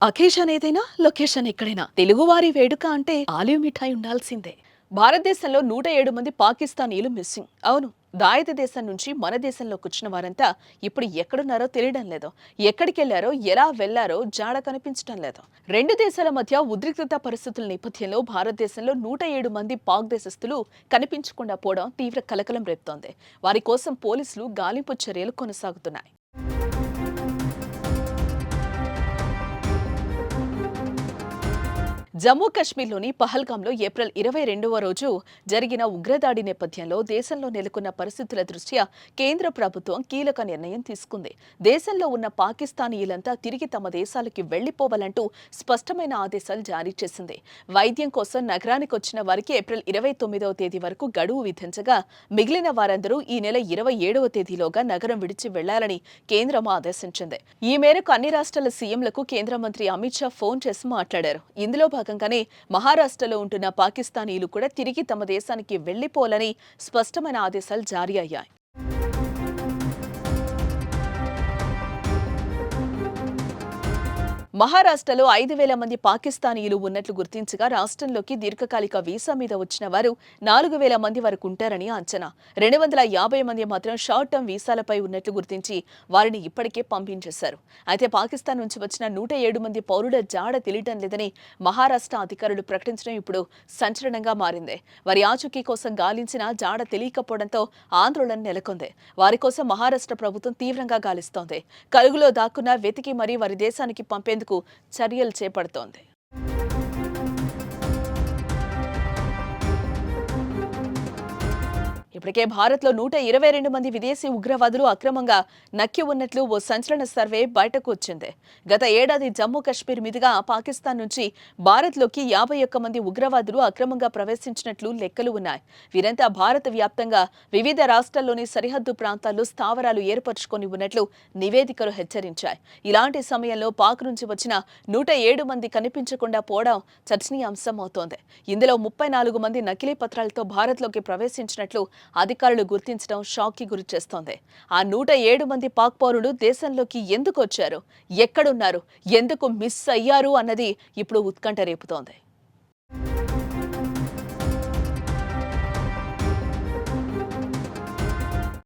Occasion ఏదైనా location ఎక్కడైనా తెలుగువారి వేడుక అంటే ఆలివ్ మిఠాయి ఉండాల్సిందే. భారతదేశంలో 107 మంది పాకిస్తానీలు మిస్సింగ్. అవును, దాయిత దేశం నుంచి మన దేశంలోకి వచ్చిన వారంతా ఇప్పుడు ఎక్కడున్నారో తెలియడం లేదు. ఎక్కడికెళ్లారో, ఎలా వెళ్లారో జాడ కనిపించడం లేదు. రెండు దేశాల మధ్య ఉద్రిక్తత పరిస్థితుల నేపథ్యంలో భారతదేశంలో 107 మంది పాక్ దేశస్థులు కనిపించకుండా పోవడం తీవ్ర కలకలం రేపుతోంది. వారి కోసం పోలీసులు గాలింపు చర్యలు కొనసాగుతున్నాయి. జమ్మూ కాశ్మీర్లోని పహల్గాంలో ఏప్రిల్ 22వ రోజు జరిగిన ఉగ్రదాడి నేపథ్యంలో దేశంలో నెలకొన్న పరిస్థితుల దృష్ట్యా కేంద్ర ప్రభుత్వం కీలక నిర్ణయం తీసుకుంది. దేశంలో ఉన్న పాకిస్తానీయులంతా తిరిగి తమ దేశాలకు వెళ్లిపోవాలంటూ స్పష్టమైన ఆదేశాలు జారీ చేసింది. వైద్యం కోసం నగరానికి వచ్చిన వారికి ఏప్రిల్ 29వ తేదీ వరకు గడువు విధించగా మిగిలిన వారందరూ ఈ నెల 27వ తేదీలోగా నగరం విడిచి వెళ్లాలని కేంద్రం ఆదేశించింది. ఈ మేరకు అన్ని రాష్ట్రాల సీఎంలకు కేంద్ర మంత్రి అమిత్ షా ఫోన్ చేసి మాట్లాడారు. ఇందులో భాగంగానే మహారాష్ట్రలో ఉంటున్న పాకిస్తానీలు కూడా తిరిగి తమ దేశానికి వెళ్లిపోవాలని స్పష్టమైన ఆదేశాలు జారీ అయ్యాయి. మహారాష్ట్రలో 5,000 మంది పాకిస్తానీయులు ఉన్నట్లు గుర్తించగా రాష్ట్రంలోకి దీర్ఘకాలిక వీసా మీద వచ్చిన వారు 4,000 మంది వరకు ఉంటారని అంచనా. 250 మంది మాత్రం షార్ట్ టర్మ్ వీసాలపై ఉన్నట్లు గుర్తించి వారిని ఇప్పటికే పంపించేశారు. అయితే పాకిస్తాన్ నుంచి వచ్చిన 107 మంది పౌరుల జాడ తెలియటం లేదని మహారాష్ట్ర అధికారులు ప్రకటించడం ఇప్పుడు సంచలనంగా మారింది. వారి ఆచూకీ కోసం గాలించిన జాడ తెలియకపోవడంతో ఆందోళన నెలకొంది. వారి కోసం మహారాష్ట్ర ప్రభుత్వం తీవ్రంగా గాలిస్తోంది. కలుగులో దాక్కున్న వెతికి మరీ వారి దేశానికి పంపేందుకు చర్యలు చేపడుతోంది. ఇప్పటికే భారత్లో 122 మంది విదేశీ ఉగ్రవాదులు అక్రమంగా నక్కి ఉన్నట్లు ఓ సంచలన సర్వే బయటకు వచ్చింది. గత ఏడాది జమ్మూ కాశ్మీర్ మీదుగా పాకిస్తాన్ నుంచి భారత్లోకి 51 మంది ఉగ్రవాదులు అక్రమంగా ప్రవేశించినట్లు లెక్కలు ఉన్నాయి. వీరంతా భారత వ్యాప్తంగా వివిధ రాష్ట్రాల్లోని సరిహద్దు ప్రాంతాల్లో స్థావరాలు ఏర్పరచుకొని ఉన్నట్లు నివేదికలు హెచ్చరించాయి. ఇలాంటి సమయంలో పాక్ నుంచి వచ్చిన 107 మంది కనిపించకుండా పోవడం చర్చనీయాంశం అవుతోంది. ఇందులో 34 మంది నకిలీ పత్రాలతో భారత్లోకి ప్రవేశించినట్లు అధికారులు గుర్తించడం షాక్ కి గురి చేస్తోంది. ఆ 107 మంది పాక్ పౌరులు దేశంలోకి ఎందుకు వచ్చారు, ఎక్కడున్నారు, ఎందుకు మిస్ అయ్యారు అన్నది ఇప్పుడు ఉత్కంఠ రేపుతోంది.